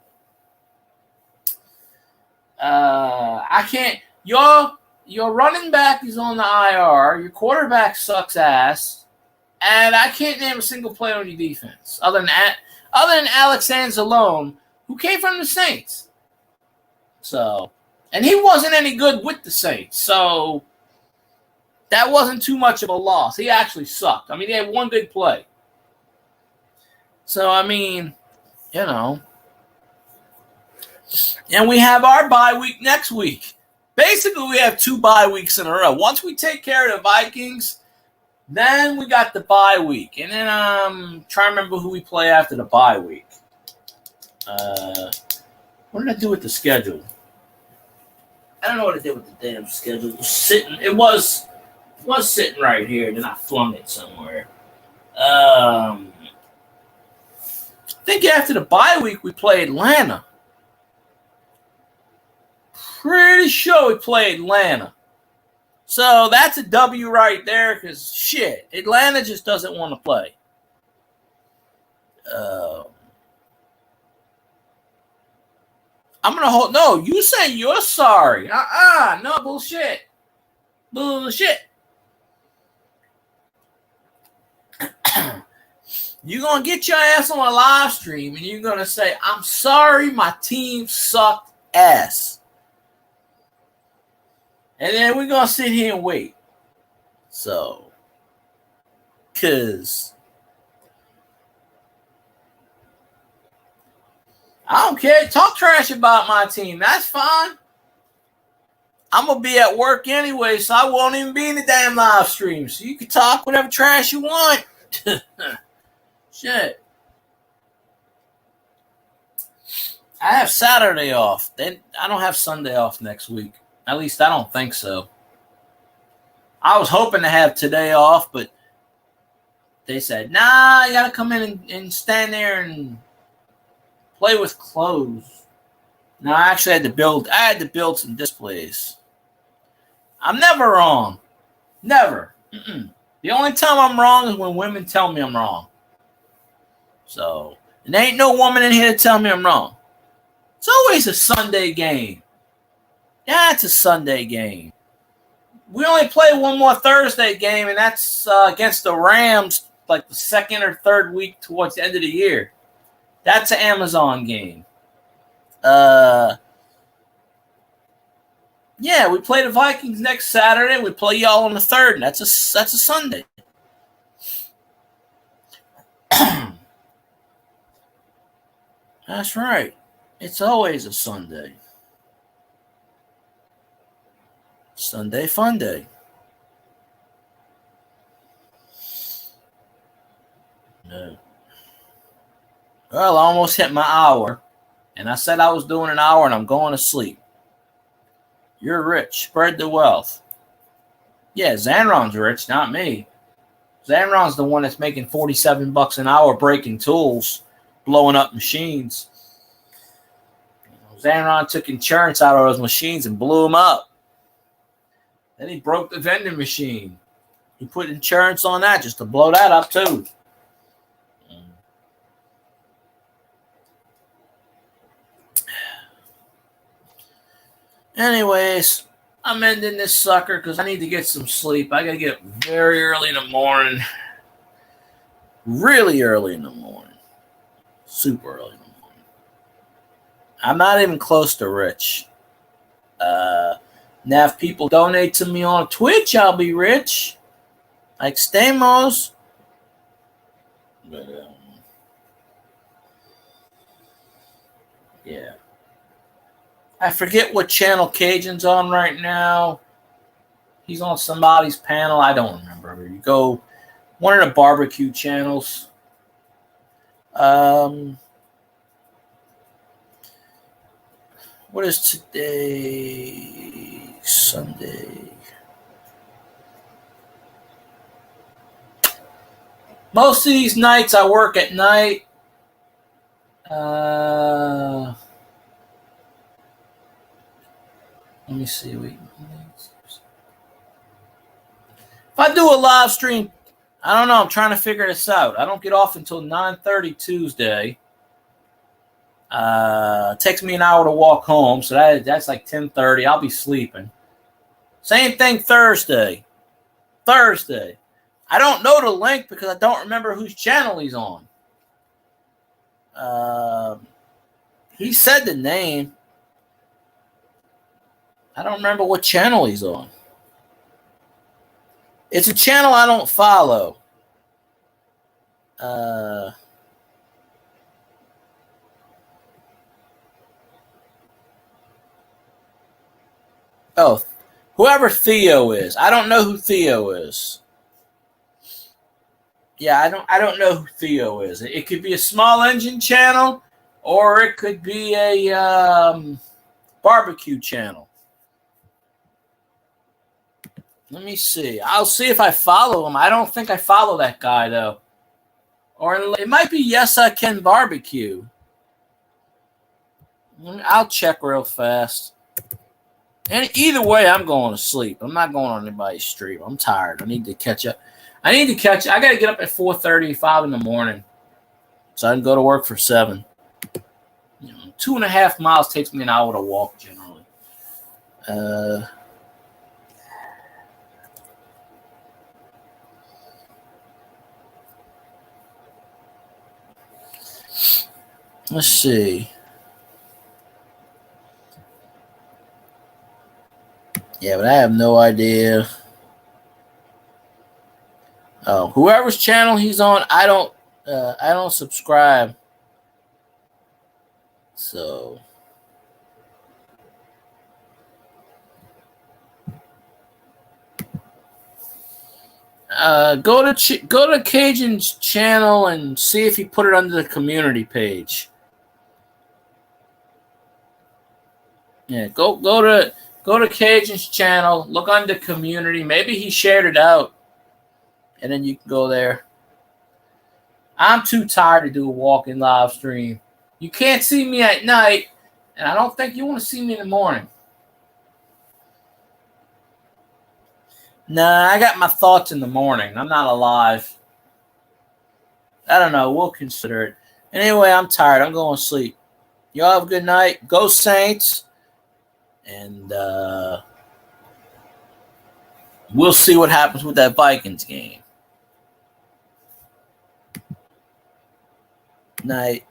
I can't. Your running back is on the IR. Your quarterback sucks ass, and I can't name a single player on your defense other than Alex Anzalone, who came from the Saints. So, and he wasn't any good with the Saints. So that wasn't too much of a loss. He actually sucked. I mean, he had one good play. So, I mean, you know. And we have our bye week next week. Basically, we have 2 bye weeks in a row. Once we take care of the Vikings, then we got the bye week. And then I'm trying to remember who we play after the bye week. What did I do with the schedule? I don't know what I did with the damn schedule. It was sitting right here. Then I flung it somewhere. I think after the bye week, we play Atlanta. Pretty sure we play Atlanta. So that's a W right there because, shit, Atlanta just doesn't want to play. I'm going to hold. No, you say you're sorry. No, bullshit. Bullshit. You're going to get your ass on a live stream and you're going to say, I'm sorry, my team sucked ass. And then we're going to sit here and wait. So, because I don't care. Talk trash about my team. That's fine. I'm going to be at work anyway, so I won't even be in the damn live stream. So you can talk whatever trash you want. Shit. I have Saturday off. Then I don't have Sunday off next week. At least I don't think so. I was hoping to have today off, but they said, nah, you got to come in and stand there and play with clothes. No, I actually had to build some displays. I'm never wrong. Never. The only time I'm wrong is when women tell me I'm wrong. So, and there ain't no woman in here to tell me I'm wrong. It's always a Sunday game. Yeah, it's a Sunday game. We only play one more Thursday game, and that's against the Rams, like the second or third week towards the end of the year. That's an Amazon game. Yeah, we play the Vikings next Saturday. We play y'all on the 3rd, and that's a Sunday. That's right. It's always a Sunday. Sunday fun day. No. Well, I almost hit my hour, and I said I was doing an hour, and I'm going to sleep. You're rich. Spread the wealth. Yeah, Zanron's rich, not me. Zanron's the one that's making $47 an hour breaking tools, blowing up machines. Zanron took insurance out of those machines and blew them up. Then he broke the vending machine. He put insurance on that just to blow that up too. Anyways, I'm ending this sucker because I need to get some sleep. I got to get up very early in the morning. Really early in the morning. Super early in the morning. I'm not even close to rich. Now, if people donate to me on Twitch, I'll be rich. Like Stamos. But, yeah. I forget what channel Cajun's on right now. He's on somebody's panel. I don't remember. You go one of the barbecue channels. What is today? Sunday. Most of these nights I work at night. Let me see. If I do a live stream, I don't know. I'm trying to figure this out. I don't get off until 9:30 Tuesday. Takes me an hour to walk home, so that's like 10:30. I'll be sleeping. Same thing Thursday. I don't know the link because I don't remember whose channel he's on. He said the name. I don't remember what channel he's on. It's a channel I don't follow. Oh, whoever Theo is. I don't know who Theo is. Yeah, I don't know who Theo is. It could be a small engine channel, or it could be a barbecue channel. Let me see. I'll see if I follow him. I don't think I follow that guy though. Or it might be Yes I Can Barbecue. I'll check real fast. And either way, I'm going to sleep. I'm not going on anybody's stream. I'm tired. I need to catch up. I got to get up at 4:30, 5 in the morning, so I can go to work for 7. 2.5 miles takes me an hour to walk generally. Let's see. Yeah, but I have no idea. Oh, whoever's channel he's on, I don't subscribe. So go to Cajun's channel and see if he put it under the community page. Yeah, go to Cajun's channel, look under community. Maybe he shared it out, and then you can go there. I'm too tired to do a walk-in live stream. You can't see me at night, and I don't think you want to see me in the morning. Nah, I got my thoughts in the morning. I'm not alive. I don't know. We'll consider it. Anyway, I'm tired. I'm going to sleep. Y'all have a good night. Go Saints. And we'll see what happens with that Vikings game. Night.